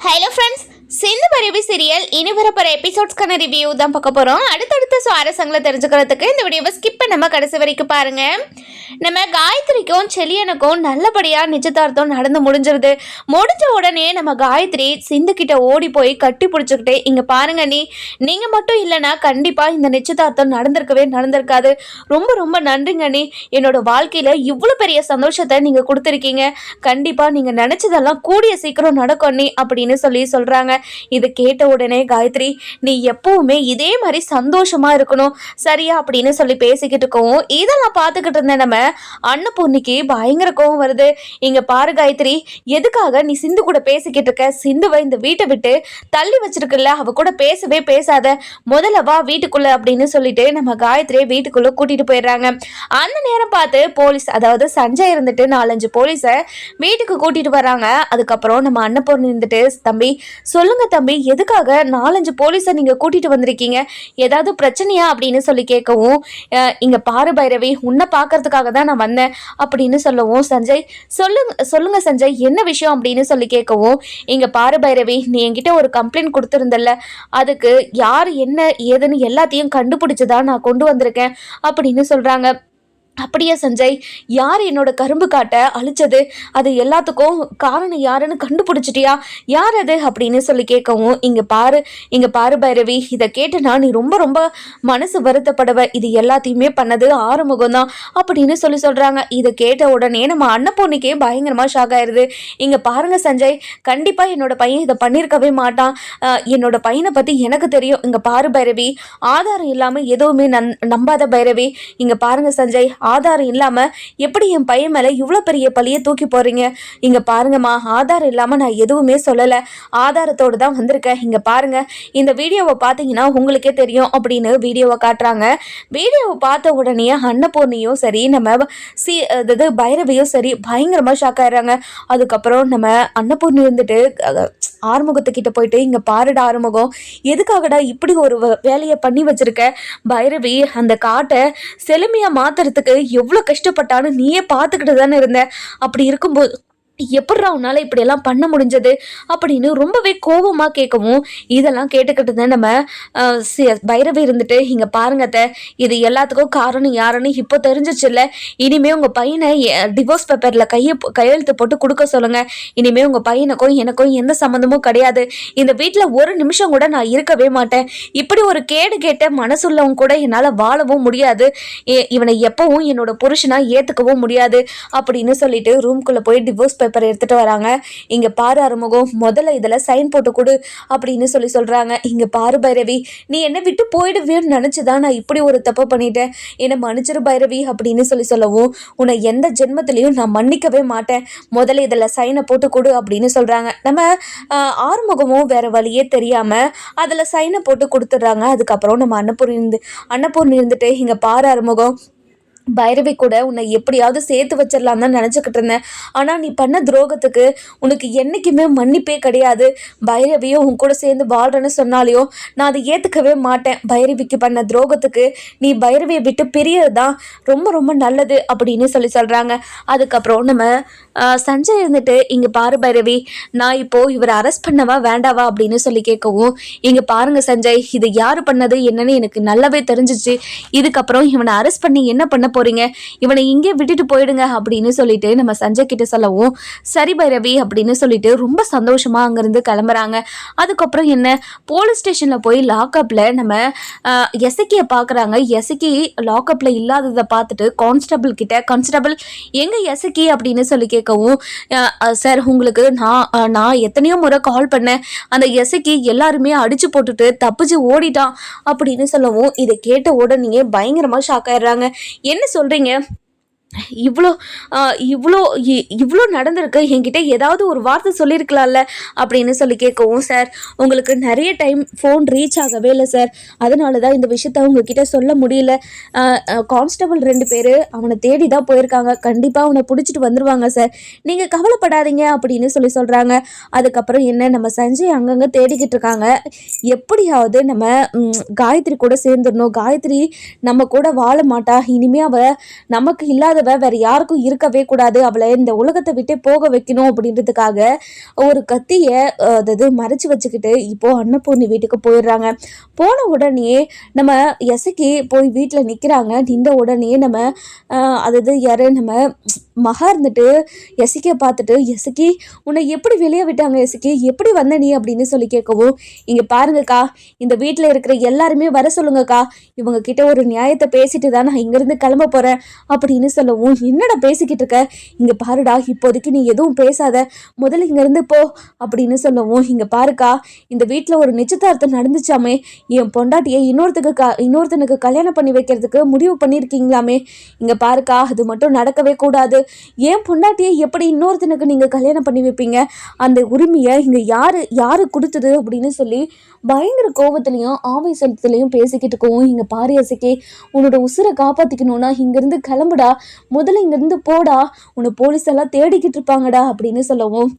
Hello friends, சிந்து பருவி serial இனி வரப்போகிற எபிசோட்ஸ்க்கான review தான் பார்க்க போகிறோம். அடுத்தடுத்த சுவாரஸ்யங்களை தெரிஞ்சுக்கிறதுக்கு இந்த வீடியோவை ஸ்கிப் பண்ணாமல் கடைசி வரைக்கும் பாருங்கள். நம்ம காயத்ரிக்கும் செலியனுக்கும் நல்லபடியாக நிச்சயதார்த்தம் நடந்து முடிஞ்சிருது. முடிஞ்ச உடனே நம்ம காயத்ரி சிந்து கிட்ட ஓடி போய் கட்டி பிடிச்சிக்கிட்டே, இங்கே பாருங்க நீங்கள் மட்டும் இல்லைன்னா கண்டிப்பாக இந்த நிச்சயதார்த்தம் நடந்திருக்காது. ரொம்ப ரொம்ப நன்றிங்க என்னோட வாழ்க்கையில் இவ்வளோ பெரிய சந்தோஷத்தை நீங்கள் கொடுத்துருக்கீங்க. கண்டிப்பாக நீங்கள் நினச்சதெல்லாம் கூடிய சீக்கிரம் நடக்கும் அப்படின்னு சொல்கிறாங்க. இதை கேட்ட உடனே காயத்ரி, நீ எப்பவுமே இதே மாதிரி சந்தோஷமா இருக்கணும் சரியா அப்படின்னு சொல்லி பேசிக்கிட்டு இருக்கோம். இதெல்லாம் பார்த்துக்கிட்டு இருந்த நம்ம அன்னபூர்ணிக்கு பயங்கர கோவம் வருது. இங்க பாரு காயத்ரி, எதுக்காக நீ சிந்து கூட பேசிக்கிட்டு இருக்க? சிந்துவை இந்த வீட்டை விட்டு தள்ளி வச்சிருக்குல்ல, அவ கூட பேசவே பேசாத, முதல்ல வா வீட்டுக்குள்ள அப்படின்னு சொல்லிட்டு நம்ம காயத்ரியை வீட்டுக்குள்ள கூட்டிட்டு போயிடுறாங்க. அந்த நேரம் பார்த்து போலீஸ், அதாவது சஞ்சய் இருந்துட்டு 4-5 போலீஸை வீட்டுக்கு கூட்டிட்டு வராங்க. அதுக்கப்புறம் நம்ம அன்னபூர்ணி இருந்துட்டு, தம்பி சொல்லுங்க தம்பி, எதுக்காக 4-5 போலீஸை நீங்க கூட்டிட்டு வந்திருக்கீங்க? ஏதாவது பிரச்சனையா அப்படின்னு சொல்லி கேட்கவும், இங்க பாரு பைரவி, உன்னை பார்க்கறதுக்காக தான் நான் வந்தேன் அப்படின்னு சொல்லவும், சஞ்சய் சொல்லுங்க சஞ்சய், என்ன விஷயம் அப்படின்னு சொல்லி கேட்கவும், இங்க பாரு பைரவி, நீ என்கிட்ட ஒரு கம்ப்ளைண்ட் கொடுத்துருந்தல்ல, அதுக்கு யார் என்ன ஏதுன்னு எல்லாத்தையும் கண்டுபிடிச்சுதான் நான் கொண்டு வந்திருக்கேன் அப்படின்னு சொல்றாங்க. அப்படியே சஞ்சய், யார் என்னோட கரும்பு காட்டை அழிச்சது, அது எல்லாத்துக்கும் காரணம் யாருன்னு கண்டுபிடிச்சிட்டியா? யார் அது அப்படின்னு சொல்லி கேட்கவும், இங்க பாரு பைரவி, இதை கேட்டுனா நீ ரொம்ப ரொம்ப மனசு வருத்தப்படுவ. இது எல்லாத்தையுமே பண்ணது ஆறுமுகம் தான் அப்படின்னு சொல்றாங்க. இதை கேட்ட உடனே நம்ம அன்னபூர்ணிக்கே பயங்கரமா ஷாக் ஆயிருது. இங்க பாருங்க சஞ்சய், கண்டிப்பா என்னோட பையன் இதை பண்ணியிருக்கவே மாட்டான். என்னோட பையனை பத்தி எனக்கு தெரியும். இங்க பாரு பைரவி, ஆதாரம் இல்லாம எதுவுமே நம்பாத பைரவி. இங்க பாருங்க சஞ்சய், ஆதாரம் இல்லாம எப்படி என் பையன் மேல இவ்வளவு பெரிய பழிய தூக்கி போறீங்க? இங்க பாருங்கம்மா, ஆதாரம் இல்லாம நான் எதுவுமே சொல்லல, ஆதாரத்தோடு தான் வந்திருக்கேன். இங்க பாருங்க, இந்த வீடியோவை பார்த்தீங்கன்னா உங்களுக்கே தெரியும் அப்படின்னு வீடியோவை காட்டுறாங்க. வீடியோவை பார்த்த உடனே அன்னபூர்ணியும் சரி, நம்ம பைரவியும் சரி பயங்கரமா ஷாக் ஆயிடுறாங்க. அதுக்கப்புறம் நம்ம அன்னபூர்ணி இருந்துட்டு ஆறுமுகத்துக்கிட்ட போயிட்டு, இங்க பாருடா ஆறுமுகம், எதுக்காகடா இப்படி ஒரு வேலையை பண்ணி வச்சிருக்க? பைரவி அந்த காட்டை செழுமையா மாத்துறதுக்கு எவ்வளோ கஷ்டப்பட்டான்னு நீயே பார்த்துக்கிட்டு தானே இருந்த. அப்படி இருக்கும்போது எப்பட்றா உன்னால இப்படியெல்லாம் பண்ண முடிஞ்சது அப்படின்னு ரொம்பவே கோபமாக கேட்கவும், இதெல்லாம் கேட்டுக்கிட்டு நம்ம பைரவி இருந்துட்டு, இங்கே பாருங்கத்த, இது எல்லாத்துக்கும் காரணம் யாருன்னு இப்போ தெரிஞ்சிச்சுல்ல, இனிமே உங்கள் பையனை டிவோர்ஸ் பேப்பரில் கையெழுத்து போட்டு கொடுக்க சொல்லுங்க. இனிமே உங்கள் பையனுக்கும் எனக்கும் எந்த சம்மந்தமும் கிடையாது. இந்த வீட்டில் ஒரு நிமிஷம் கூட நான் இருக்கவே மாட்டேன். இப்படி ஒரு கேடு கேட்ட மனசுள்ளவங்க கூட என்னால் வாழவும் முடியாது. இவனை எப்பவும் என்னோட புருஷனா ஏற்றுக்கவும் முடியாது அப்படின்னு சொல்லிட்டு ரூம்குள்ளே போய் டிவோர்ஸ் பேப்பர் எடுத்துட்டு வராங்க. இங்க பாரு அறுமுகம், முதல்ல இதுல சைன் போட்டு கொடு அப்படின்னு சொல்றாங்க. இங்க பாரு பைரவி, நீ என்ன விட்டு போயிடுவேன்னு நினைச்சுதான் நான் இப்படி ஒரு தப்பு பண்ணிட்டேன், என்ன மன்னிச்சிரு பைரவி அப்படின்னு சொல்லவும், உன்னை எந்த ஜென்மத்திலையும் நான் மன்னிக்கவே மாட்டேன், முதல்ல இதுல சைனை போட்டு கொடு அப்படின்னு சொல்றாங்க. நம்ம ஆறுமுகமும் வேற வழியே தெரியாம அதுல சைனை போட்டு கொடுத்துடுறாங்க. அதுக்கப்புறம் நம்ம அன்னபூர்ணி இருந்துட்டு, இங்க பாரு அறுமுகம், பைரவி கூட உன்னை எப்படியாவது சேர்த்து வச்சிடலாம் தான் நினச்சிக்கிட்டு இருந்தேன். ஆனால் நீ பண்ண துரோகத்துக்கு உனக்கு என்றைக்குமே மன்னிப்பே கிடையாது. பைரவியும் உன் கூட சேர்ந்து வாழ்றேன்னு சொன்னாலையும் நான் அதை ஏற்றுக்கவே மாட்டேன். பைரவிக்கு பண்ண துரோகத்துக்கு நீ பைரவியை விட்டு பிரியறது தான் ரொம்ப ரொம்ப நல்லது அப்படின்னு சொல்கிறாங்க. அதுக்கப்புறம் நம்ம சஞ்சய் இருந்துட்டு, இங்கே பாரு பைரவி, நான் இப்போது இவரை அரெஸ்ட் பண்ணவா வேண்டாவா அப்படின்னு கேட்கவும், இங்கே பாருங்க சஞ்சய், இது யார் பண்ணது என்னன்னு எனக்கு நல்லாவே தெரிஞ்சிச்சு. இதுக்கப்புறம் இவனை அரெஸ்ட் பண்ணி என்ன பண்ண போறீங்க? இவனை இங்கே விட்டுட்டு போயிடுங்க அப்படின்னு சொல்லிட்டு நம்ம சஞ்சய் கிட்ட சொல்லவும், சரி பைரவி அப்படின்னு சொல்லிட்டு ரொம்ப சந்தோஷமா அங்கிருந்து கிளம்புறாங்க. அதுக்கப்புறம் என்ன, போலீஸ் ஸ்டேஷன்ல போய் லாக்அப்ல நம்ம எசக்கியை பாக்குறாங்க. எசக்கி லாக்அப்ல இல்லாததை பார்த்துட்டு கான்ஸ்டபிள் எங்க எசக்கி அப்படின்னு கேட்கவும், சார் உங்களுக்கு நான் எத்தனையோ முறை கால் பண்ணேன், அந்த எசக்கி எல்லாருமே அடிச்சு போட்டுட்டு தப்பிச்சு ஓடிட்டான் அப்படின்னு சொல்லவும், இதை கேட்ட உடனே பயங்கரமா ஷாக் ஆயிடுறாங்க. என்ன சொல்றீங்க? இவ்வளோ இவ்வளோ இவ்வளோ நடந்திருக்கு, என்கிட்ட ஏதாவது ஒரு வார்த்தை சொல்லியிருக்கலாம்ல அப்படின்னு கேட்கவும், சார் உங்களுக்கு நிறைய டைம் ஃபோன் ரீச் ஆகவே இல்லை சார், அதனால தான் இந்த விஷயத்த உங்ககிட்ட சொல்ல முடியல. கான்ஸ்டபிள் 2 பேர் அவனை தேடி தான் போயிருக்காங்க, கண்டிப்பாக அவனை பிடிச்சிட்டு வந்துடுவாங்க சார், நீங்கள் கவலைப்படாதீங்க அப்படின்னு சொல்கிறாங்க. அதுக்கப்புறம் என்ன, நம்ம சஞ்சய் அங்கங்கே தேடிக்கிட்டு இருக்காங்க. எப்படியாவது நம்ம காயத்ரி கூட சேர்ந்துடணும், காயத்ரி நம்ம கூட வாழ மாட்டா, இனிமே அவ நமக்கு இல்லாத இல்லாதவ வேற யாருக்கும் இருக்கவே கூடாது, அவளை இந்த உலகத்தை விட்டு போக வைக்கணும் அப்படின்றதுக்காக ஒரு கத்திய அதாவது மறைச்சு வச்சுக்கிட்டு இப்போ அன்னபூர்ணி வீட்டுக்கு போயிடுறாங்க. போன உடனே நம்ம எசக்கி போய் வீட்டில் நிற்கிறாங்க. நின்ற உடனே நம்ம அதாவது யாரு நம்ம மகா இருந்துட்டு எசக்கியை பார்த்துட்டு, எசக்கி உன்னை எப்படி வெளியே விட்டாங்க, எசக்கி எப்படி வந்த நீ அப்படின்னு சொல்லி கேட்கவும், இங்கே பாருங்கக்கா, இந்த வீட்டில் இருக்கிற எல்லாருமே வர சொல்லுங்கக்கா, இவங்க கிட்ட ஒரு நியாயத்தை பேசிட்டு தான் நான் இங்கேருந்து கிளம்ப போகிறேன் அப்படின்னு சொல்லவும், என்னடா பேசிக்கிட்டு இருக்க, இங்கே பாருடா, இப்போதைக்கு நீ எதுவும் பேசாத, முதல்ல இங்கேருந்து போ அப்படின்னு சொல்லவும், இங்கே பாருக்கா, இந்த வீட்டில் ஒரு நிச்சயதார்த்தம் நடந்துச்சாமே, என் பொண்டாட்டியை இன்னொருத்தனுக்கு கல்யாணம் பண்ணி வைக்கிறதுக்கு முடிவு பண்ணியிருக்கீங்களாமே, இங்கே பாருக்கா, அது மட்டும் நடக்கவே கூடாது. ஏன் பொண்டாட்டியை எப்படி இன்னொருத்தனுக்கு நீங்கள் கல்யாணம் பண்ணி வைப்பீங்க, அந்த உரிமையை இங்கே யாரு கொடுத்தது அப்படின்னு சொல்லி பயங்கர கோபத்துலையும் ஆவேசத்துலையும் பேசிக்கிட்டு இருக்கவும், இங்கே பாரு எசக்கி, உன்னோட உசுரை காப்பாற்றிக்கணும்னா இங்கேருந்து கிளம்புடா, முதல்ல இங்கேருந்து போடா, உன்னை போலீஸ் எல்லாம் தேடிக்கிட்டு இருப்பாங்கடா அப்படின்னு சொல்லவும்,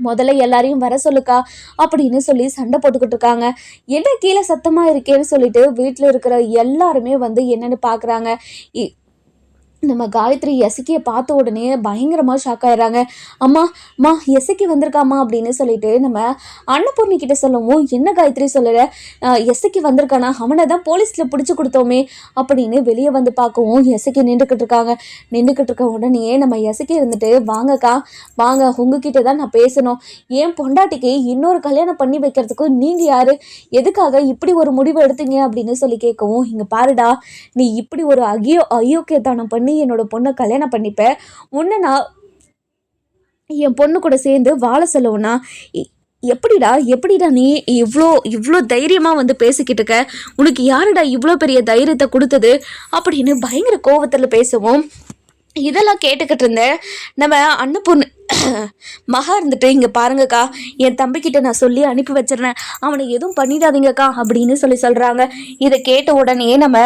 முதல்ல எல்லாரையும் வர சொல்லுக்கா அப்படின்னு சொல்லி சண்டை போட்டுக்கிட்டு இருக்காங்க. என்ன கீழே சத்தமா இருக்கேன்னு சொல்லிட்டு வீட்டில் இருக்கிற எல்லாருமே வந்து என்னன்னு பார்க்குறாங்க. நம்ம காயத்ரி எசக்கியை பார்த்த உடனே பயங்கரமாக ஷாக் ஆயிடுறாங்க. அம்மா எசக்கி வந்திருக்காமா அப்படின்னு சொல்லிட்டு நம்ம அன்னபூர்ணி கிட்ட சொல்லவும், என்ன காயத்ரி சொல்லலை, எசக்கி வந்திருக்கானா, அவனை தான் போலீஸில் பிடிச்சி கொடுத்தோமே அப்படின்னு வெளியே வந்து பார்க்கவும், எசக்கி நின்றுக்கிட்டு இருக்க உடனே நம்ம எசக்கி இருந்துட்டு, வாங்கக்கா வாங்க, உங்ககிட்ட தான் நான் பேசணும், ஏன் பொண்டாட்டிக்கு இன்னொரு கல்யாணம் பண்ணி வைக்கிறதுக்கு நீங்கள் யார், எதுக்காக இப்படி ஒரு முடிவு எடுத்தீங்க அப்படின்னு சொல்லி கேட்கவும், இங்கே பாருடா, நீ இப்படி ஒரு அயோக்கியத்தானம் பண்ணி என்னோட பொண்ணை கல்யாணம் பண்ணிப்பேன், உன்னை நான் என் பொண்ணு கூட சேர்ந்து வாழ சொல்லவுனா, எப்படிடா நீ இவ்வளோ தைரியமாக வந்து பேசிக்கிட்டு இருக்க, உனக்கு யாருடா இவ்வளோ பெரிய தைரியத்தை கொடுத்தது அப்படின்னு பயங்கர கோவத்தில் பேசவும், இதெல்லாம் கேட்டுக்கிட்டு இருந்தேன் நம்ம அன்னபூர்ணி மகா இருந்துட்டு, இங்கே பாருங்கக்கா, என் தம்பிக்கிட்ட நான் சொல்லி அனுப்பி வச்சிடறேன், அவனை எதுவும் பண்ணிடாதீங்கக்கா அப்படின்னு சொல்கிறாங்க. இதை கேட்ட உடனே நம்ம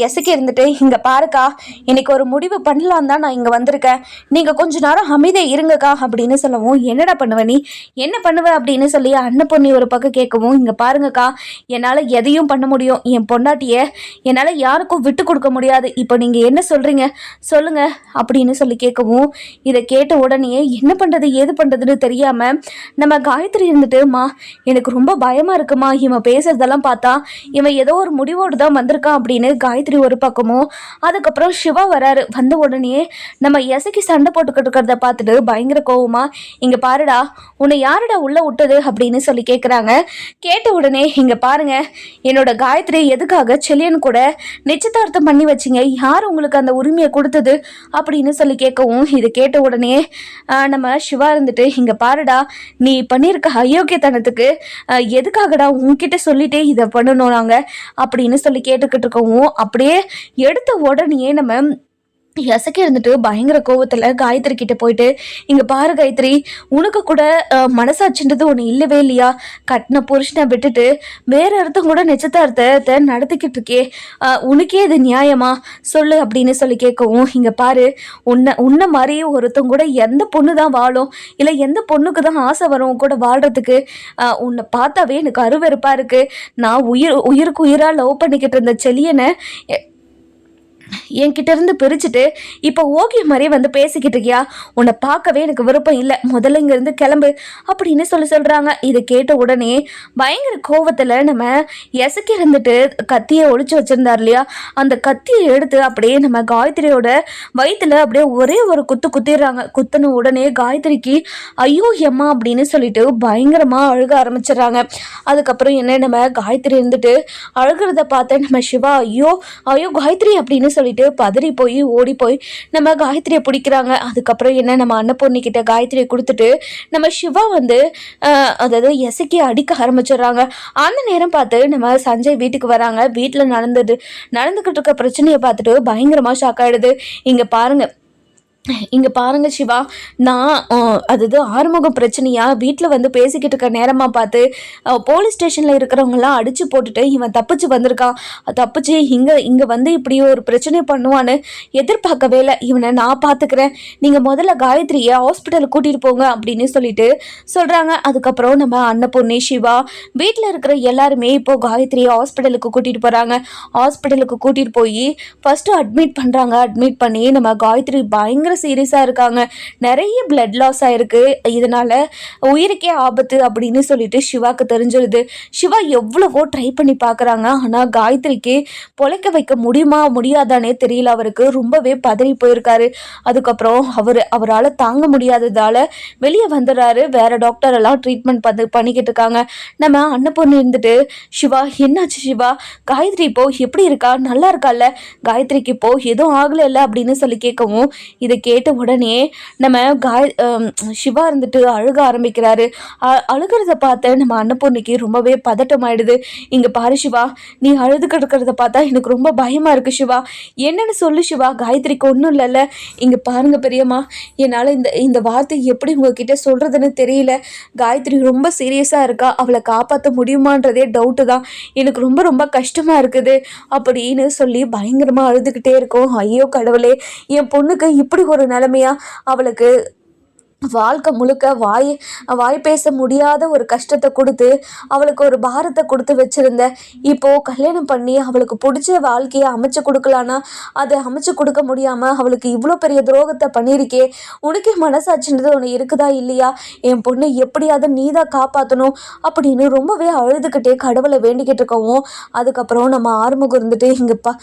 எசக்கி இருந்துட்டு, இங்கே பாருக்கா, இன்னைக்கு ஒரு முடிவு பண்ணலாம் தான் நான் இங்கே வந்திருக்கேன், நீங்கள் கொஞ்ச நேரம் அமைதியாக இருங்கக்கா அப்படின்னு சொல்லவும், என்னடா பண்ணுவ நீ, என்ன பண்ணுவ அப்படின்னு சொல்லி அன்னபூர்ணி ஒரு பக்கம் கேட்கவும், இங்கே பாருங்கக்கா, என்னால் எதையும் பண்ண முடியும், என் பொண்டாட்டியை என்னால் யாருக்கும் விட்டு கொடுக்க முடியாது, இப்போ நீங்கள் என்ன சொல்கிறீங்க சொல்லுங்க அப்படின்னு சொல்லி கேட்கவும், இதை கேட்ட உடனே என்ன பண்ணுறது ஏது பண்ணுறதுன்னு தெரியாமல் நம்ம காயத்ரி இருந்துட்டுமா, எனக்கு ரொம்ப பயமாக இருக்குமா, இவன் பேசுறதெல்லாம் பார்த்தா இவன் ஏதோ ஒரு முடிவோடு தான் வந்திருக்கான் அப்படின்னு காயத்ரி ஒரு பக்கமும், அதுக்கப்புறம் சிவா வராரு. வந்த உடனே நம்ம எசக்கி சண்டை போட்டுக்கிட்டு இருக்கிறத பார்த்துட்டு பயங்கர கோவமா, இங்கே பாருடா, உன்னை யாருடா உள்ளே விட்டது அப்படின்னு சொல்லி கேட்குறாங்க. கேட்ட உடனே, இங்கே பாருங்க, என்னோட காயத்ரி எதுக்காக செல்லியன் கூட நிச்சயதார்த்தம் பண்ணி வச்சிங்க, யார் உங்களுக்கு அந்த உரிமையை கொடுத்தது அப்படின்னு சொல்லி கேட்கவும், இது கேட்ட உடனே நம்ம சிவா இருந்துட்டு, இங்கே பாருடா, நீ பண்ணியிருக்க அயோக்கியத்தனத்துக்கு எதுக்காகடா உன்கிட்ட சொல்லிட்டே இதை பண்ணணும் நாங்கள் அப்படின்னு சொல்லி கேட்டுக்கிட்டு இருக்கவும், அப்படியே எடுத்த உடனே நம்ம எசக்கி இருந்துட்டு பயங்கர கோவத்தில் காயத்ரி கிட்ட போயிட்டு, இங்கே பாரு காயத்ரி, உனக்கு கூட மனசாட்சின்றது ஒன்று இல்லவே இல்லையா, கட்டின புருஷனை விட்டுட்டு வேற இடத்த கூட நிச்சயதார்த்தத்தை நடத்திக்கிட்டு இருக்கே, உனக்கே இது நியாயமா சொல்லு அப்படின்னு சொல்லி கேட்கவும், இங்கே பாரு, உன்னை மாதிரி ஒருத்தங்க கூட எந்த பொண்ணு தான் வாழும், இல்லை எந்த பொண்ணுக்கு தான் ஆசை வரும் கூட வாழ்கிறதுக்கு, உன்னை பார்த்தாவே எனக்கு அருவெறுப்பாக இருக்குது, நான் உயிருக்கு உயிராக லவ் பண்ணிக்கிட்டு இருந்த செல்லியனை என்கிட்ட இருந்து பிரிச்சுட்டு இப்போ ஓகே மாதிரி வந்து பேசிக்கிட்டு இருக்கியா, உன்னை பார்க்கவே எனக்கு விருப்பம் இல்லை, முதல்ல இங்கேருந்து கிளம்பு அப்படின்னு சொல்கிறாங்க. இதை கேட்ட உடனே பயங்கர கோவத்தில் நம்ம எசக்கி இருந்துட்டு கத்தியை ஒழிச்சு வச்சுருந்தார் இல்லையா, அந்த கத்தியை எடுத்து அப்படியே நம்ம காயத்ரியோட வயிற்றுல அப்படியே ஒரே ஒரு குத்திடுறாங்க. குத்தின உடனே காயத்ரிக்கு ஐயோ எம்மா அப்படின்னு சொல்லிட்டு பயங்கரமாக அழுக ஆரம்பிச்சிடுறாங்க. அதுக்கப்புறம் என்ன, நம்ம காயத்ரி இருந்துட்டு அழுகிறத பார்த்து நம்ம சிவா ஐயோ காயத்ரி அப்படின்னு சொல்லிட்டு பதறி போய் ஓடி போய் நம்ம காயத்ரியை பிடிக்கிறாங்க. அதுக்கப்புறம் என்ன, நம்ம அன்னபூர்ணி கிட்ட காயத்ரியை கொடுத்துட்டு நம்ம சிவா வந்து அதாவது எசக்கி அடிக்க ஆரம்பிச்சிடுறாங்க. அந்த நேரம் பார்த்து நம்ம சஞ்சய் வீட்டுக்கு வராங்க. வீட்டில் நடந்துக்கிட்டு இருக்க பிரச்சனையை பார்த்துட்டு பயங்கரமாக ஷாக் ஆகிடுது. இங்கே பாருங்க, இங்கே பாருங்க சிவா, நான் அது ஆறுமுகம் பிரச்சனையா வீட்டில் வந்து பேசிக்கிட்டு இருக்க நேரமாக பார்த்து போலீஸ் ஸ்டேஷனில் இருக்கிறவங்களாம் அடித்து போட்டுட்டு இவன் தப்பிச்சு வந்திருக்கான். தப்பிச்சு இங்கே வந்து இப்படி ஒரு பிரச்சனை பண்ணுவான்னு எதிர்பார்க்கவே இல்லை. இவனை நான் பார்த்துக்கிறேன், நீங்கள் முதல்ல காயத்ரியை ஹாஸ்பிட்டலுக்கு கூட்டிகிட்டு போங்க அப்படின்னு சொல்லிட்டு சொல்கிறாங்க. அதுக்கப்புறம் நம்ம அன்னபூர்ணி, சிவா, வீட்டில் இருக்கிற எல்லாருமே இப்போது காயத்ரியை ஹாஸ்பிட்டலுக்கு கூட்டிகிட்டு போகிறாங்க. ஹாஸ்பிட்டலுக்கு கூட்டிகிட்டு போய் ஃபஸ்ட்டு அட்மிட் பண்ணுறாங்க. அட்மிட் பண்ணி நம்ம காயத்ரி பயங்கர சீரியஸாக இருக்காங்க. நிறைய பிளட் லாஸ் ஆயிருக்கு. இதனால உயிருக்கே ஆபத்து அப்படின்னு சொல்லிட்டு சிவாக்கு தெரிஞ்சிருது. சிவா எவ்வளவோ ட்ரை பண்ணி பார்க்குறாங்க. ஆனால் காயத்ரிக்கு பொழைக்க வைக்க முடியுமா முடியாதானே தெரியல. அவருக்கு ரொம்பவே பதறி போயிருக்காரு. அதுக்கப்புறம் அவரால் தாங்க முடியாததால வெளியே வந்துடுறாரு. வேற டாக்டர் எல்லாம் ட்ரீட்மெண்ட் பண்ணிக்கிட்டு இருக்காங்க. நம்ம அன்னபூர்ணி இருந்துட்டு, சிவா என்னாச்சு சிவா, காயத்ரி இப்போ எப்படி இருக்கா, நல்லா இருக்கால, காயத்ரிக்கு இப்போ எதுவும் ஆகலை இல்லை அப்படின்னு சொல்லி கேட்கவும், இதை கேட்ட உடனே நம்ம சிவா இருந்துட்டு அழுக ஆரம்பிக்கிறாரு. அழுகிறத பார்த்து நம்ம அன்னபூர்ணிக்கு ரொம்பவே பதட்டம் ஆயிடுது. இங்கே பாரு சிவா, நீ அழுதுகிட்டு இருக்கிறத பார்த்தா எனக்கு ரொம்ப பயமா இருக்கு சிவா, என்னன்னு சொல்லு சிவா, காயத்ரிக்கு ஒன்றும் இல்லைல்ல. இங்கே பாருங்க பெரியம்மா, என்னால் இந்த வார்த்தை எப்படி உங்ககிட்ட சொல்றதுன்னு தெரியல. காயத்ரி ரொம்ப சீரியஸாக இருக்கா, அவளை காப்பாற்ற முடியுமான்றதே டவுட்டு தான். எனக்கு ரொம்ப ரொம்ப கஷ்டமாக இருக்குது அப்படின்னு சொல்லி பயங்கரமாக அழுதுகிட்டே இருக்கோம். ஐயோ கடவுளே, என் பொண்ணுக்கு இப்படி ஒரு நிலைமையா, அவளுக்கு வாழ்க்கை முழுக்க வாய் பேச முடியாத ஒரு கஷ்டத்தை கொடுத்து அவளுக்கு ஒரு பாரத்தை கொடுத்து வச்சிருந்த, இப்போது கல்யாணம் பண்ணி அவளுக்கு பிடிச்ச வாழ்க்கையை அமைச்சு கொடுக்கலான்னா அதை அமைச்சு கொடுக்க முடியாமல் அவளுக்கு இவ்வளோ பெரிய துரோகத்தை பண்ணியிருக்கே, உனக்கே மனசாட்சின்றது ஒன்று இருக்குதா இல்லையா, என் பொண்ணை எப்படியாவது நீ தான் காப்பாற்றணும் அப்படின்னு ரொம்பவே அழுதுகிட்டே கடவுளை வேண்டிக்கிட்டு இருக்கவும், அதுக்கப்புறம் நம்ம ஆறுமுகம் இருந்துட்டு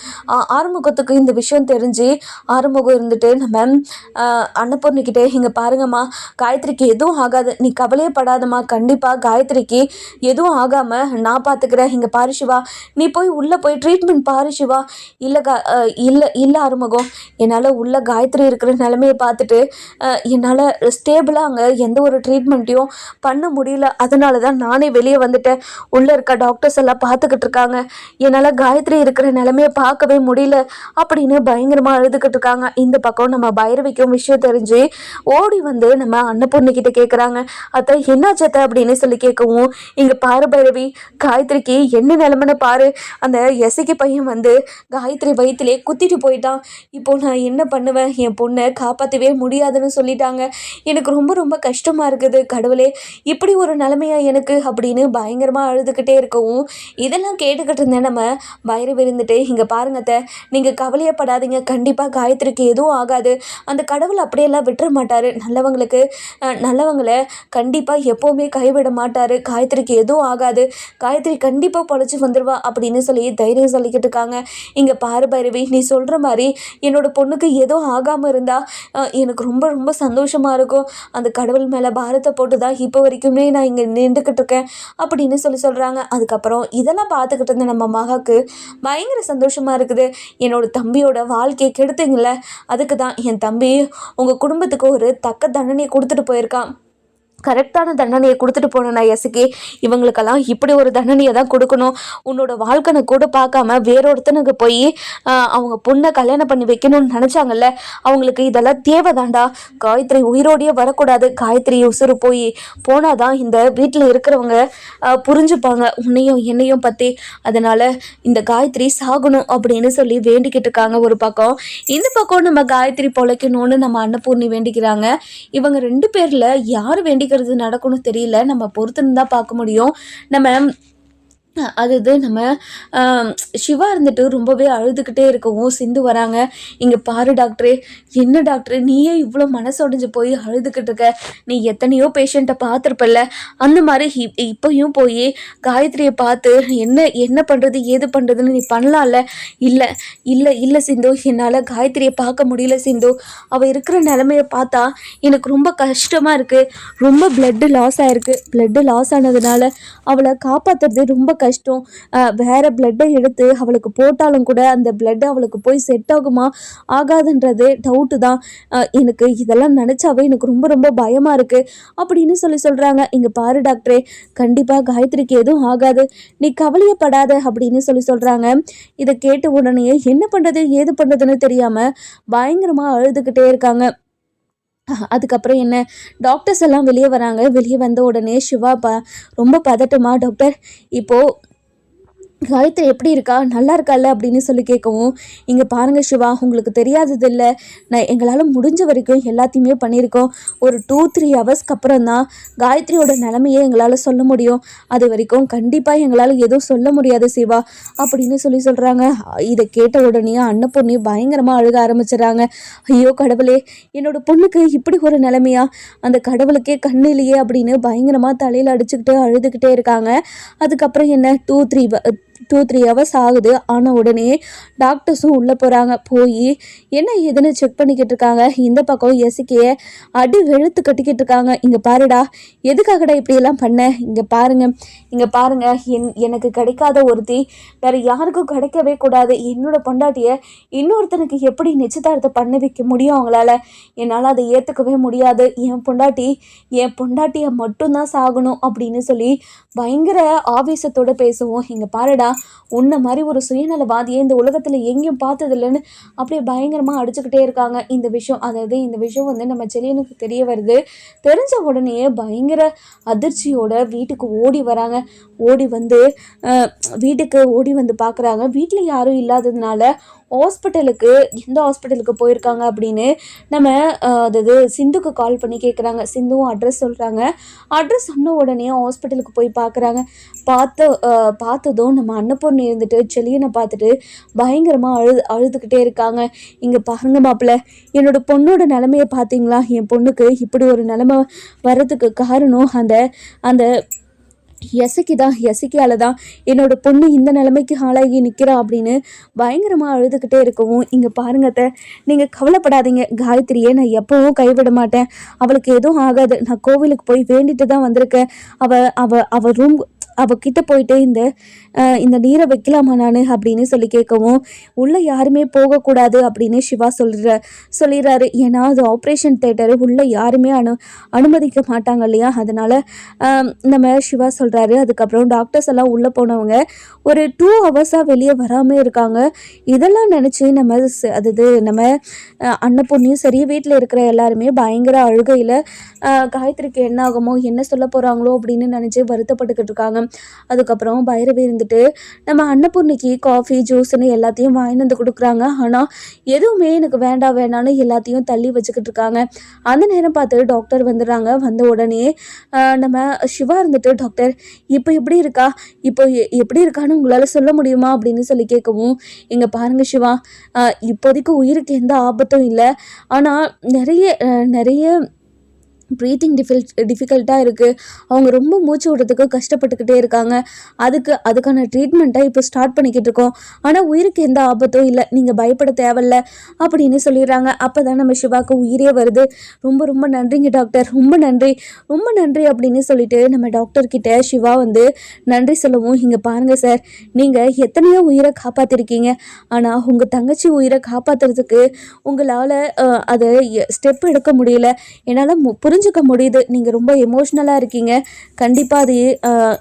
ஆறுமுகத்துக்கு இந்த விஷயம் தெரிஞ்சு ஆறுமுகம் இருந்துட்டு நம்ம அன்னபூர்ணிக்கிட்டே, இங்கே பாருங்கம்மா, காயத்ரிக்கு எதுவும் ஆகாது, நீ கவலையே படாதம்மா, கண்டிப்பாக காயத்ரிக்கு எதுவும் ஆகாமல் நான் பார்த்துக்கிறேன். இங்கே பாரு சிவா, நீ போய் உள்ளே போய் ட்ரீட்மெண்ட் பாரு சிவா. இல்லை ஆறுமுகம், என்னால் உள்ள காயத்ரி இருக்கிற நிலைமையை பார்த்துட்டு என்னால் ஸ்டேபிளாக அங்கே எந்த ஒரு ட்ரீட்மெண்ட்டையும் பண்ண முடியல. அதனால தான் நானே வெளியே வந்துட்டேன். உள்ளே இருக்க டாக்டர்ஸ் எல்லாம் பார்த்துக்கிட்டு இருக்காங்க, என்னால் காயத்ரி இருக்கிற நிலைமையை பார்க்கவே முடியல அப்படின்னு பயங்கரமாக அழுதுகிட்டு இருக்காங்க. இந்த பக்கம் நம்ம பைரவிக்கும் விஷயம் தெரிஞ்சு ஓடி வந்து நம்ம அன்னபூர்ணி கிட்ட கேட்குறாங்க. அத்தை என்னாச்சத்தை அப்படின்னு சொல்லி கேட்கவும், இங்கே பாரு பைரவி, காயத்ரிக்கு என்ன நிலைமைன்னு பாரு, அந்த எசைக்கு பையன் வந்து காயத்ரி வயிற்றுலே குத்திட்டு போயிட்டான். இப்போ நான் என்ன பண்ணுவேன், என் பொண்ணை காப்பாற்றவே முடியாதுன்னு சொல்லிட்டாங்க. எனக்கு ரொம்ப ரொம்ப கஷ்டமாக இருக்குது கடவுளே, இப்படி ஒரு நிலைமையா எனக்கு அப்படின்னு பயங்கரமாக அழுதுகிட்டே இருக்கவும், இதெல்லாம் கேட்டுக்கிட்டு இருந்தேன் நம்ம பைரவி இருந்துட்டு, இங்கே பாருங்கத்தை, நீங்கள் கவலையப்படாதீங்க, கண்டிப்பாக காயத்ரிக்கு எதுவும் ஆகாது, அந்த கடவுள் அப்படியெல்லாம் விட்டுற மாட்டார், நல்லவங்களை கண்டிப்பாக எப்போவுமே கைவிட மாட்டார், காயத்ரிக்கு எதுவும் ஆகாது, காயத்ரி கண்டிப்பாக பொழைச்சி வந்துடுவா அப்படின்னு சொல்லி தைரியம் சொல்லிக்கிட்டு இருக்காங்க. இங்கே பாரு பைரவி, நீ சொல்கிற மாதிரி என்னோட பொண்ணுக்கு எதுவும் ஆகாமல் இருந்தால் எனக்கு ரொம்ப ரொம்ப சந்தோஷமாக இருக்கும். அந்த கடவுள் மேலே பாரத்தை போட்டு தான் இப்போ வரைக்குமே நான் இங்கே நின்றுக்கிட்டு இருக்கேன் அப்படின்னு சொல்கிறாங்க. அதுக்கப்புறம் இதெல்லாம் பார்த்துக்கிட்டு இருந்த நம்ம மகாக்கு பயங்கர சந்தோஷமாக இருக்குது. என்னோட தம்பியோட வாழ்க்கையை கெடுத்தீங்கள, அதுக்கு தான் என் தம்பி உங்கள் குடும்பத்துக்கு ஒரு தக்க தண்டனையை கொடுத்துட்டு போயிருக்கான். கரெக்டான தண்டனையை கொடுத்துட்டு போனேன் நான் எசுக்கி, இவங்களுக்கெல்லாம் இப்படி ஒரு தண்டனையை தான் கொடுக்கணும். உன்னோட வாழ்க்கைன்னு கூட பார்க்காம வேறொருத்தனுக்கு போய் அவங்க பொண்ணை கல்யாணம் பண்ணி வைக்கணும்னு நினச்சாங்கல்ல, அவங்களுக்கு இதெல்லாம் தேவைதாண்டா. காயத்ரி உயிரோடையே வரக்கூடாது, காயத்ரி உசுறு போனாதான் இந்த வீட்டில் இருக்கிறவங்க புரிஞ்சுப்பாங்க உன்னையும் என்னையும் பற்றி. அதனால் இந்த காயத்ரி சாகணும் அப்படின்னு சொல்லி வேண்டிக்கிட்டு இருக்காங்க ஒரு பக்கம். இந்த பக்கம் நம்ம காயத்ரி பொழைக்கணும்னு நம்ம அன்னபூர்ணி வேண்டிக்கிறாங்க. இவங்க 2 பேரில் யார் வேண்டிக்கிறது நடக்கணும் தெரியல, நம்ம பொறுத்துன்னு தான் பார்க்க முடியும். நம்ம நம்ம சிவா இருந்துட்டு ரொம்பவே அழுதுகிட்டே இருக்கவும் சிந்து வராங்க. இங்கே பாரு டாக்டரே, என்ன டாக்டர் நீயே இவ்வளோ மனசொடைஞ்சு போய் அழுதுகிட்டு இருக்க, நீ எத்தனையோ பேஷண்ட்டை பார்த்துருப்பல்ல, அந்த மாதிரி இப்போயும் போய் காயத்ரியை பார்த்து என்ன பண்ணுறது ஏது பண்ணுறதுன்னு நீ பண்ணலாம்ல. இல்லை இல்லை இல்லை சிந்து, என்னால் காயத்ரியை பார்க்க முடியல சிந்து, அவள் இருக்கிற நிலமையை பார்த்தா எனக்கு ரொம்ப கஷ்டமாக இருக்குது. ரொம்ப பிளட்டு லாஸ் ஆகிருக்கு. பிளட்டு லாஸ் ஆனதுனால அவளை காப்பாற்றுறது ரொம்ப கஷ்டம். வேற பிளட்டை எடுத்து அவளுக்கு போட்டாலும் கூட அந்த பிளட் அவளுக்கு போய் செட் ஆகுமா ஆகாதுன்றது டவுட்டு தான். எனக்கு இதெல்லாம் நினச்சாவே எனக்கு ரொம்ப ரொம்ப பயமாக இருக்குது அப்படின்னு சொல்கிறாங்க. இங்கே பாரு டாக்டரே, கண்டிப்பாக காயத்ரிக்கு எதுவும் ஆகாது, நீ கவலையப்படாத அப்படின்னு சொல்கிறாங்க. இதை கேட்ட உடனே என்ன பண்ணுறது ஏது பண்ணுறதுன்னு தெரியாமல் பயங்கரமாக அழுதுகிட்டே இருக்காங்க. அதுக்கப்புறம் என்ன, டாக்டர்ஸ் எல்லாம் வெளியே வராங்க. வெளியே வந்த உடனே சிவா ரொம்ப பதட்டமா, டாக்டர் இப்போது காயத்ரி எப்படி இருக்கா, நல்லா இருக்கால அப்படின்னு சொல்லி கேட்கவும், இங்கே பாருங்கள் சிவா, உங்களுக்கு தெரியாதது இல்லை, நான் எங்களால் முடிஞ்ச வரைக்கும் எல்லாத்தையுமே பண்ணியிருக்கோம். ஒரு 2-3 ஹவர்ஸ்க்கு அப்புறம் தான் காயத்ரியோட நிலமையை எங்களால் சொல்ல முடியும். அது வரைக்கும் கண்டிப்பாக எங்களால் எதுவும் சொல்ல முடியாது சிவா அப்படின்னு சொல்கிறாங்க. இதை கேட்ட உடனே அன்னபூர்ணி பயங்கரமாக அழுக ஆரம்பிச்சிடறாங்க. ஐயோ கடவுளே, என்னோட பொண்ணுக்கு இப்படி ஒரு நிலைமையா, அந்த கடவுளுக்கே கண்ணிலேயே அப்படின்னு பயங்கரமாக தலையில் அடிச்சுக்கிட்டு அழுதுகிட்டே இருக்காங்க. அதுக்கப்புறம் என்ன, 2-3 ஹவர்ஸ் ஆகுது. ஆன உடனே டாக்டர்ஸும் உள்ளே போகிறாங்க. போய் என்ன ஏதுன்னு செக் பண்ணிக்கிட்டு இருக்காங்க. இந்த பக்கம் எசிக்கையை அடி வெளுத்து கட்டிக்கிட்டு இருக்காங்க. இங்கே பாருடா, எதுக்காகடா இப்படியெல்லாம் பண்ண, இங்கே பாருங்க எனக்கு கிடைக்காத ஒருத்தி வேறு யாருக்கும் கிடைக்கவே கூடாது. என்னோட பொண்டாட்டியை இன்னொருத்தனுக்கு எப்படி நிச்சயதார்த்தம் பண்ண வைக்க முடியும் அவங்களால, என்னால் அதை ஏற்றுக்கவே முடியாது. என் பொண்டாட்டியை மட்டும்தான் சாகணும் அப்படின்னு சொல்லி பயங்கர ஆவேசத்தோடு பேசுவோம். இங்கே பாருடா, உன்ன மாதிரி ஒரு சுயநலவாதியை இந்த உலகத்தில் எங்கேயும் பார்த்ததில்லைன்னு அப்படியே பயங்கரமாக அடிச்சுக்கிட்டே இருக்காங்க. இந்த விஷயம் வந்து நம்ம செலியனுக்கு தெரிய வருது. தெரிஞ்ச உடனே பயங்கர அதிர்ச்சியோட வீட்டுக்கு ஓடி வராங்க. ஓடி வந்து பார்க்குறாங்க. வீட்டில் யாரும் இல்லாததுனால எந்த ஹாஸ்பிட்டலுக்கு போயிருக்காங்க அப்படின்னு நம்ம சிந்துக்கு கால் பண்ணி கேட்குறாங்க. சிந்துவும் அட்ரஸ் சொல்கிறாங்க. அட்ரஸ் சொன்ன உடனே ஹாஸ்பிட்டலுக்கு போய் பார்க்குறாங்க. பார்த்ததும் நம்ம அன்னபூர்ணி இருந்துட்டு செலியனை பார்த்துட்டு பயங்கரமாக அழுதுகிட்டே இருக்காங்க. இங்கே பாருங்க மாப்பிள்ள, என்னோட பொண்ணோட நிலமையை பார்த்தீங்களா, என் பொண்ணுக்கு இப்படி ஒரு நிலைமை வர்றதுக்கு காரணம் அந்த எசக்கியால் தான் என்னோட பொண்ணு இந்த நிலைமைக்கு ஆளாகி நிற்கிறா அப்படின்னு பயங்கரமாக அழுதுகிட்டே இருக்கவும், இங்கே பாருங்கத்த, நீங்கள் கவலைப்படாதீங்க, காயத்ரியை நான் எப்பவும் கைவிட மாட்டேன். அவளுக்கு எதுவும் ஆகாது. நான் கோவிலுக்கு போய் வேண்டிட்டு தான் வந்திருக்கேன். அவள் ரூம் அவகிட்ட போயிட்டு இந்த நீரை வைக்கலாமா நான் அப்படின்னு சொல்லி கேட்கவும், உள்ளே யாருமே போகக்கூடாது அப்படின்னு சிவா சொல்லிடுறாரு. ஏன்னா அது ஆப்ரேஷன் தேட்டரு, உள்ளே யாருமே அனுமதிக்க மாட்டாங்க இல்லையா, அதனால் நம்ம சிவா சொல்கிறாரு. அதுக்கப்புறம் டாக்டர்ஸ் எல்லாம் உள்ளே போனவங்க ஒரு 2 ஹவர்ஸாக வெளியே வராமல் இருக்காங்க. இதெல்லாம் நினச்சி நம்ம அன்னபூர்ணியும் சரி, வீட்டில் இருக்கிற எல்லாருமே பயங்கர அழுகையில் காயத்ரிக்கு என்ன ஆகுமோ, என்ன சொல்ல போகிறாங்களோ அப்படின்னு நினச்சி வருத்தப்பட்டுக்கிட்டு இருக்காங்க. அதுக்கப்புறம் பைரவி இருந்துட்டு நம்ம அன்னபூர்ணிக்கு காஃபி ஜூஸ்ன்னு எல்லாத்தையும் வாங்கிட்டு வந்து கொடுக்குறாங்க. ஆனால் எதுவுமே எனக்கு வேண்டாம்னு எல்லாத்தையும் தள்ளி வச்சுக்கிட்டு இருக்காங்க. அந்த நேரம் பார்த்து டாக்டர் வந்துடுறாங்க. வந்த உடனே நம்ம சிவா இருந்துட்டு, டாக்டர் இப்போ எப்படி இருக்கான்னு உங்களால் சொல்ல முடியுமா அப்படின்னு சொல்லி கேட்கவும், இங்கே பாருங்கள் சிவா, இப்போதைக்கு உயிருக்கு எந்த ஆபத்தும் இல்லை. ஆனால் நிறைய ப்ரீத்திங் டிஃபிகல்ட்டாக இருக்குது. அவங்க ரொம்ப மூச்சு விடுறதுக்கு கஷ்டப்பட்டுக்கிட்டே இருக்காங்க. அதுக்கான ட்ரீட்மெண்ட்டை இப்போ ஸ்டார்ட் பண்ணிக்கிட்டு இருக்கோம். ஆனால் உயிருக்கு எந்த ஆபத்தும் இல்லை, நீங்கள் பயப்பட தேவையில்ல அப்படின்னு சொல்லிடுறாங்க. அப்போ தான் நம்ம சிவாவுக்கு உயிரே வருது. ரொம்ப ரொம்ப நன்றிங்க டாக்டர், ரொம்ப நன்றி அப்படின்னு சொல்லிட்டு நம்ம டாக்டர்கிட்ட சிவா வந்து நன்றி சொல்லவும், இங்கே பாருங்கள் சார், நீங்கள் எத்தனையோ உயிரை காப்பாற்றிருக்கீங்க. ஆனால் உங்கள் தங்கச்சி உயிரை காப்பாற்றுறதுக்கு உங்களால் அதை ஸ்டெப் எடுக்க முடியல. என்னால் புரிஞ்சுக்க முடியுது, நீங்கள் ரொம்ப எமோஷ்னலாக இருக்கீங்க. கண்டிப்பாக அது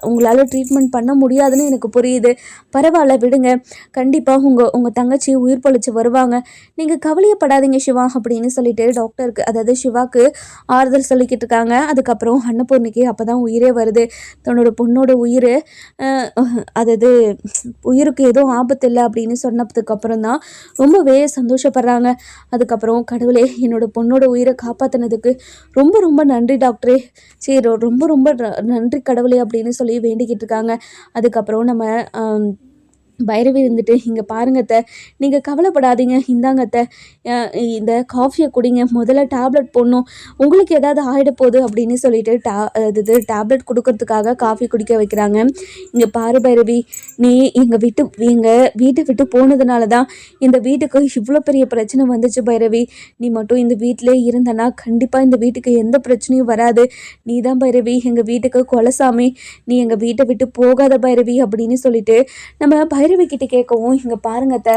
உங்களால் ட்ரீட்மெண்ட் பண்ண முடியாதுன்னு எனக்கு புரியுது. பரவாயில்ல விடுங்க, கண்டிப்பாக உங்கள் தங்கச்சி உயிர் பொழைச்சி வருவாங்க, நீங்கள் கவலையப்படாதீங்க சிவா அப்படின்னு சொல்லிட்டு டாக்டருக்கு, அதாவது சிவாக்கு ஆறுதல் சொல்லிக்கிட்டு இருக்காங்க. அதுக்கப்புறம் அன்னபூர்ணிக்கு அப்போ தான் உயிரே வருது. தன்னோட பொண்ணோட உயிருக்கு எதுவும் ஆபத்து இல்லை அப்படின்னு சொன்னதுக்கப்புறம் தான் ரொம்பவே சந்தோஷப்படுறாங்க. அதுக்கப்புறம் கடவுளே, என்னோட பொண்ணோட உயிரை காப்பாற்றினதுக்கு ரொம்ப ரொம்ப நன்றி டாக்டரே, சரி ரொம்ப நன்றி கடவுளே அப்படின்னு சொல்லி வேண்டிக்கிட்டு இருக்காங்க. அதுக்கப்புறம் நம்ம பைரவி இருந்துட்டு, இங்கே பாருங்கத்த, நீங்கள் கவலைப்படாதீங்க, இந்தாங்கத்த, இந்த காஃபியை குடிங்க, முதல்ல டேப்லெட் போடணும், உங்களுக்கு ஏதாவது ஆகிட போகுது அப்படின்னு சொல்லிட்டு டேப்லெட் கொடுக்கறதுக்காக காஃபி குடிக்க வைக்கிறாங்க. இங்கே பாரு பைரவி, நீ எங்கள் வீட்டை விட்டு போனதுனால தான் இந்த வீட்டுக்கு இவ்வளோ பெரிய பிரச்சனை வந்துச்சு பைரவி. நீ மட்டும் இந்த வீட்டிலே இருந்தனா கண்டிப்பாக இந்த வீட்டுக்கு எந்த பிரச்சனையும் வராது. நீ தான் பைரவி எங்கள் வீட்டுக்கு கொலசாமி, நீ எங்கள் வீட்டை விட்டு போகாத பைரவி அப்படின்னு சொல்லிட்டு நம்ம பைரவி பைரவி கிட்ட கேட்கவும், இங்கே பாருங்க அத்தை,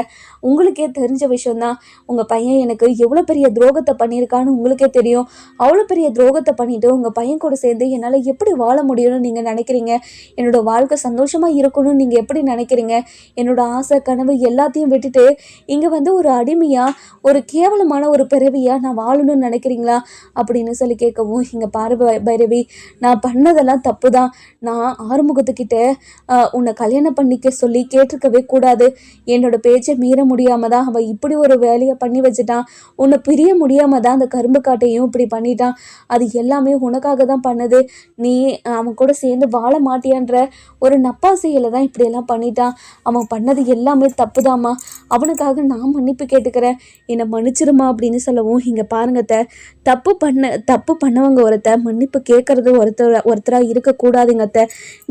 உங்களுக்கே தெரிஞ்ச விஷயம்தான். உங்கள் பையன் எனக்கு எவ்வளோ பெரிய துரோகத்தை பண்ணியிருக்கான்னு உங்களுக்கே தெரியும். அவ்வளோ பெரிய துரோகத்தை பண்ணிவிட்டு உங்கள் பையன் கூட சேர்ந்து என்னால் எப்படி வாழ முடியும்னு நீங்கள் நினைக்கிறீங்க? என்னோட வாழ்க்கை சந்தோஷமாக இருக்கணும்னு நீங்கள் எப்படி நினைக்கிறீங்க? என்னோட ஆசை கனவு எல்லாத்தையும் விட்டுட்டு இங்கே வந்து ஒரு அடிமையாக, ஒரு கேவலமான ஒரு பிறவியாக நான் வாழணும்னு நினைக்கிறீங்களா அப்படின்னு சொல்லி கேட்கவும், இங்கே பாரு பைரவி, நான் பண்ணதெல்லாம் தப்பு தான். நான் ஆறுமுகத்துக்கிட்ட உன்னை கல்யாணம் பண்ணிக்க சொல்லி கேட்டிருக்கவே கூடாது. என்னோட பேச்சை மீற முடியாமல் தான் அவன் இப்படி ஒரு வேலையை பண்ணி வச்சுட்டான். உன்னை பிரிய முடியாமல் தான் அந்த கரும்பு காட்டையும் இப்படி பண்ணிட்டான். அது எல்லாமே உனக்காக தான் பண்ணது. நீ அவன் கூட சேர்ந்து வாழ மாட்டியான்ற ஒரு நப்பாசையில் தான் இப்படியெல்லாம் பண்ணிட்டான். அவன் பண்ணது எல்லாமே தப்பு தாம்மா. அவனுக்காக நான் மன்னிப்பு கேட்டுக்கிறேன், என்னை மன்னிச்சிருமா அப்படின்னு சொல்லவும், இங்கே பாருங்கத்த, தப்பு பண்ணவங்க மன்னிப்பு கேட்கறது ஒருத்தராக இருக்கக்கூடாதுங்கத்த.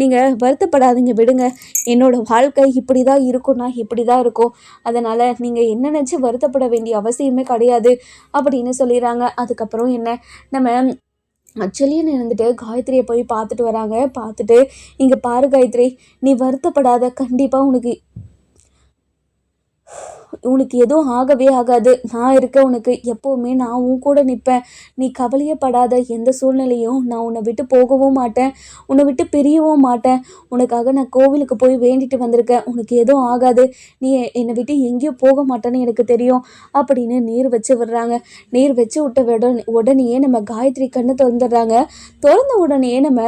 நீங்கள் வருத்தப்படாதீங்க, விடுங்க. என்னோட வாழ்க்கை இப்படி தான் இருக்கும்னா இப்படி தான் இருக்கும். அதனால் நீங்கள் என்ன நினச்சி வருத்தப்பட வேண்டிய அவசியமே கிடையாது அப்படின்னு சொல்லிடுறாங்க. அதுக்கப்புறம் என்ன, நம்ம செல்லியன் இருந்துட்டு காயத்ரியை போய் பார்த்துட்டு வராங்க. பார்த்துட்டு, இங்கே பாரு காயத்ரி, நீ வருத்தப்படாத, கண்டிப்பாக உனக்கு எதுவும் ஆகவே ஆகாது. நான் இருக்க உனக்கு எப்போவுமே, நான் உன் கூட நிற்பேன். நீ கவலையே படாத. எந்த சூழ்நிலையும் நான் உன்னை விட்டு போகவும் மாட்டேன், உன்னை விட்டு பிரியவும் மாட்டேன். உனக்காக நான் கோவிலுக்கு போய் வேண்டிட்டு வந்திருக்கேன். உனக்கு எதுவும் ஆகாது. நீ என்னை விட்டு எங்கேயும் போக மாட்டேன்னு எனக்கு தெரியும் அப்படின்னு நீர் வச்சு விடுறாங்க. நீர் வச்சு விட்ட உடனேயே நம்ம காயத்ரி கண்ணை திறந்துடுறாங்க. திறந்த உடனே நம்ம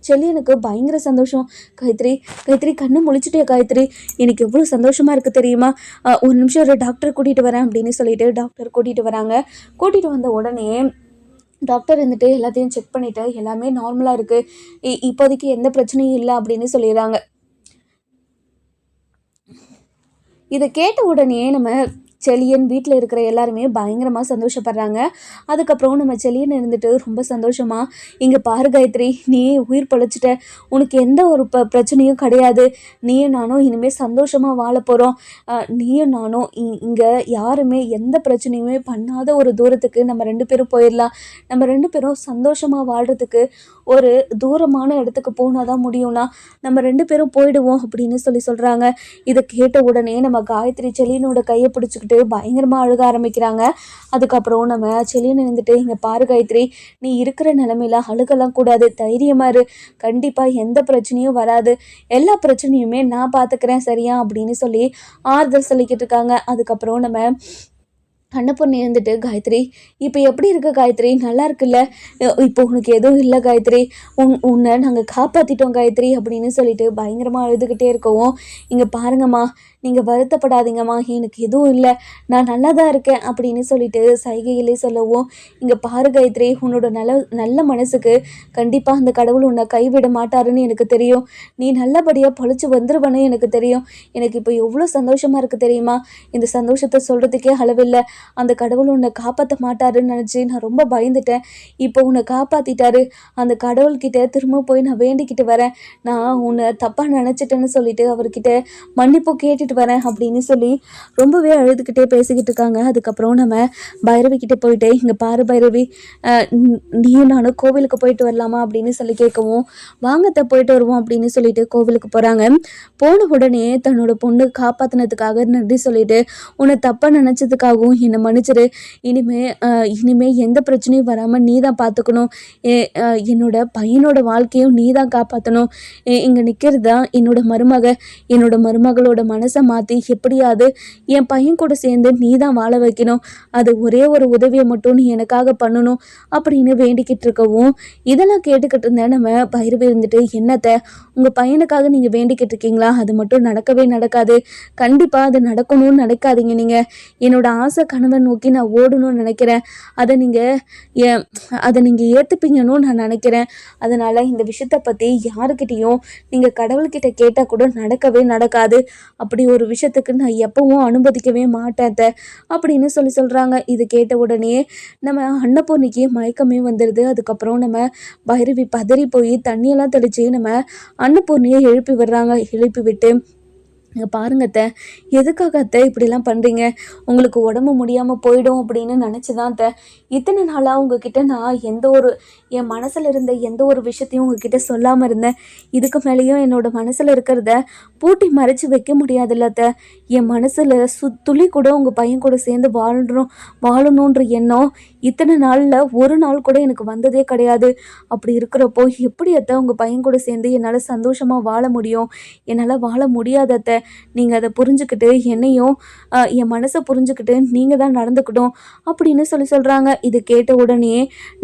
செல்லியனுக்கு பயங்கர சந்தோஷம். காயத்ரி கண்ணை முழிச்சிட்டே காயத்ரி, எனக்கு எவ்வளோ சந்தோஷமாக இருக்குது தெரியுமா? ஒரு நிமிஷம் ஒரு டாக்டர் கூட்டிகிட்டு வரேன் அப்படின்னு சொல்லிட்டு டாக்டர் கூட்டிகிட்டு வராங்க. கூட்டிகிட்டு வந்த உடனே டாக்டர் இருந்துட்டு எல்லாத்தையும் செக் பண்ணிவிட்டு எல்லாமே நார்மலாக இருக்குது, இப்போதைக்கு எந்த பிரச்சனையும் இல்லை அப்படின்னு சொல்லிடுறாங்க. இதை கேட்ட உடனே நம்ம செலியன் வீட்டில் இருக்கிற எல்லாருமே பயங்கரமாக சந்தோஷப்படுறாங்க. அதுக்கப்புறம் நம்ம செலியன் இருந்துட்டு ரொம்ப சந்தோஷமாக, இங்கே பாரு காயத்ரி, நீ உயிர் பொழைச்சிட்ட, உனக்கு எந்த ஒரு பிரச்சனையும் கிடையாது. நீயும் நானும் இனிமேல் சந்தோஷமாக வாழ போகிறோம். நீயும் நானும் இங்கே யாருமே எந்த பிரச்சனையுமே பண்ணாத ஒரு தூரத்துக்கு நம்ம 2 பேரும் போயிடலாம். நம்ம 2 பேரும் சந்தோஷமாக வாழ்கிறதுக்கு ஒரு தூரமான இடத்துக்கு போனால் தான் முடியும்னா நம்ம 2 பேரும் போயிடுவோம் அப்படின்னு சொல்கிறாங்க. இதை கேட்ட உடனே நம்ம காயத்ரி செலியனோட கையை பிடிச்சிக்கிட்டு பயங்கரமாக அழுக ஆரம்பிக்கிறாங்க. அதுக்கப்புறம் நம்ம செலியன் இருந்துட்டு, இங்கே பாரு காயத்ரி, நீ இருக்கிற நிலைமையில அழுகலாம் கூடாது, தைரியமாக இரு, கண்டிப்பாக எந்த பிரச்சனையும் வராது, எல்லா பிரச்சனையுமே நான் பார்த்துக்கிறேன் சரியா அப்படின்னு சொல்லி ஆறுதல் சொல்லிக்கிட்டு இருக்காங்க. அதுக்கப்புறம் நம்ம அன்னபூர்ணி இருந்துட்டு, காயத்ரி இப்போ எப்படி இருக்கு காயத்ரி, நல்லா இருக்குல்ல, இப்போ உனக்கு எதுவும் இல்லை காயத்ரி, உன்னை நாங்கள் காப்பாற்றிட்டோம் காயத்ரி அப்படின்னு சொல்லிட்டு பயங்கரமாக அழுதுகிட்டே இருக்கவும், இங்கே பாருங்கம்மா, நீங்கள் வருத்தப்படாதீங்கம்மா, எனக்கு எதுவும் இல்லை, நான் நல்லா தான் இருக்கேன் அப்படின்னு சொல்லிட்டு சைகையிலே சொல்லவும், இங்கே பாரு காயத்ரி, உன்னோட நல்ல மனசுக்கு கண்டிப்பாக அந்த கடவுள் உன்னை கைவிட மாட்டாருன்னு எனக்கு தெரியும். நீ நல்லபடியாக பொழைச்சி வந்துருவன்னு எனக்கு தெரியும். எனக்கு இப்போ எவ்வளோ சந்தோஷமாக இருக்குது தெரியுமா? இந்த சந்தோஷத்தை சொல்கிறதுக்கே அளவில்லை. அந்த கடவுள் உன்னை காப்பாற்ற மாட்டாருன்னு நினச்சி நான் ரொம்ப பயந்துட்டேன். இப்போ உன்னை காப்பாற்றிட்டாரு. அந்த கடவுள்கிட்ட திரும்ப போய் நான் வேண்டிக்கிட்டு வரேன். நான் உன்னை தப்பாக நினச்சிட்டேன்னு சொல்லிட்டு அவர்கிட்ட மன்னிப்பு கேட்டுட்டு வரேன் அப்படின்னு சொல்லி ரொம்பவே அழுதுகிட்டே பேசிக்கிட்டு இருக்காங்க. அதுக்கப்புறம் நம்ம பைரவி கிட்டே போயிட்டு, இங்கே பாரு பைரவி, நீயும் நானும் கோவிலுக்கு போயிட்டு வரலாமா அப்படின்னு சொல்லி கேட்கவும், வாங்கத்தை போயிட்டு வருவோம் அப்படின்னு சொல்லிட்டு கோவிலுக்கு போகிறாங்க. போன உடனே தன்னோட பொண்ணு காப்பாற்றினதுக்காக நன்றி சொல்லிட்டு, உன்னை தப்பாக நினச்சதுக்காகவும் என்னை மன்னிச்சிரு, இனிமே எந்த பிரச்சனையும் வராமல் நீ தான் பார்த்துக்கணும், என்னோட பையனோட வாழ்க்கையும் நீ தான் காப்பாற்றணும். இங்கே நிற்கிறது தான் என்னோட மருமகளோட மனசை மாற்றி எப்படியாவது என் பையன் கூட சேர்ந்து நீ தான் வாழ வைக்கணும். அது ஒரே ஒரு உதவியை மட்டும் நீ எனக்காக பண்ணணும் அப்படின்னு வேண்டிக்கிட்டு இருக்கவும், இதெல்லாம் கேட்டுக்கிட்டு இருந்தேன் நம்ம பைரவி இருந்துட்டு, என்னத்தை உங்கள் பையனுக்காக நீங்கள் வேண்டிக்கிட்டு இருக்கீங்களா? அது மட்டும் நடக்கவே நடக்காது. கண்டிப்பாக அது நடக்கணும்னு நினைக்காதீங்க. நீங்கள் என்னோட ஆசை கனவை நோக்கி நான் ஓடணும்னு நினைக்கிறேன். அதை நீங்கள் ஏற்றுப்பீங்கன்னு நான் நினைக்கிறேன். அதனால் இந்த விஷயத்தை பற்றி யாருக்கிட்டேயும் நீங்கள் கடவுள்கிட்ட கேட்டால் கூட நடக்கவே நடக்காது. அப்படி ஒரு விஷயத்துக்கு நான் எப்பவும் அனுமதிக்கவே மாட்டேன் அப்படின்னு சொல்கிறாங்க. இது கேட்ட உடனே நம்ம அன்னபூர்ணிக்கு மயக்கமே வந்துடுது. அதுக்கப்புறம் நம்ம பைரவி பதறி போய் தண்ணியெல்லாம் தெளித்து நம்ம அன்னபூர்ணியை எழுப்பி விடுறாங்க. எழுப்பி விட்டு, இங்கே பாருங்க அத்தை, எதுக்காக அத்தை இப்படிலாம் பண்ணுறீங்க? உங்களுக்கு உடம்பு முடியாமல் போயிடும் அப்படின்னு நினச்சி தான் அத்தை இத்தனை நாளாக உங்ககிட்ட நான் என் மனசில் இருந்த எந்த ஒரு விஷயத்தையும் உங்ககிட்ட சொல்லாமல் இருந்தேன். இதுக்கு மேலேயும் என்னோடய மனசில் இருக்கிறத பூட்டி மறைச்சி வைக்க முடியாதுல்ல அத்தை. என் மனசில் துளி கூட உங்கள் பையன் கூட சேர்ந்து வாழணுன்ற எண்ணம் இத்தனை நாளில் ஒரு நாள் கூட எனக்கு வந்ததே கிடையாது. அப்படி இருக்கிறப்போ எப்படி அத்தை உங்கள் பையன் கூட சேர்ந்து என்னால் சந்தோஷமாக வாழ முடியும்? என்னால் வாழ முடியாத அத்தை. நீங்கள் அதை புரிஞ்சுக்கிட்டு என்னையும் என் மனசை புரிஞ்சுக்கிட்டு நீங்கள் தான் நடந்துக்கிட்டோம் அப்படின்னு சொல்கிறாங்க. இது கேட்ட உடனே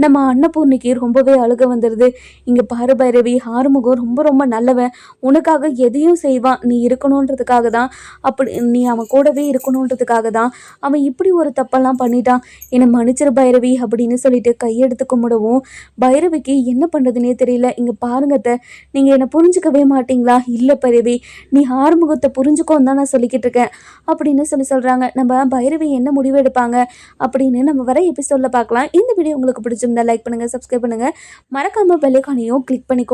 நம்ம அன்னபூர்ணிக்கு ரொம்பவே அழுக வந்துடுது. இங்கே பாரு பைரவி, ஆறுமுகம் ரொம்ப ரொம்ப நல்லவன், உனக்காக எதையும் செய்வான். நீ இருக்கணுன்றதுக்காக தான், நீ அவன் கூடவே இருக்கணுன்றதுக்காக தான் அவன் இப்படி ஒரு தப்பெல்லாம் பண்ணிட்டான். என்னை மன்னிச்சிரு பைரவி அப்படின்னு சொல்லிட்டு கையெடுத்து கும்பிடவும் பைரவிக்கு என்ன பண்ணுறதுனே தெரியல. இங்கே பாருங்கத்த, நீங்கள் என்னை புரிஞ்சுக்கவே மாட்டீங்களா? இல்லை பைரவி, நீ ஆறுமுகத்தை புரிஞ்சுக்கோன்னு தான் நான் சொல்லிக்கிட்டு இருக்கேன் அப்படின்னு சொல்கிறாங்க. நம்ம பைரவி என்ன முடிவு எடுப்பாங்க அப்படின்னு நம்ம வர எபிசோடில் பார்க்கலாம். இந்த வீடியோ உங்களுக்கு பிடிச்சிருந்தா லைக் பண்ணுங்கள், சப்ஸ்கிரைப் பண்ணுங்கள், மறக்காமல் பெல் ஐகானையும் கிளிக் பண்ணிக்கோ.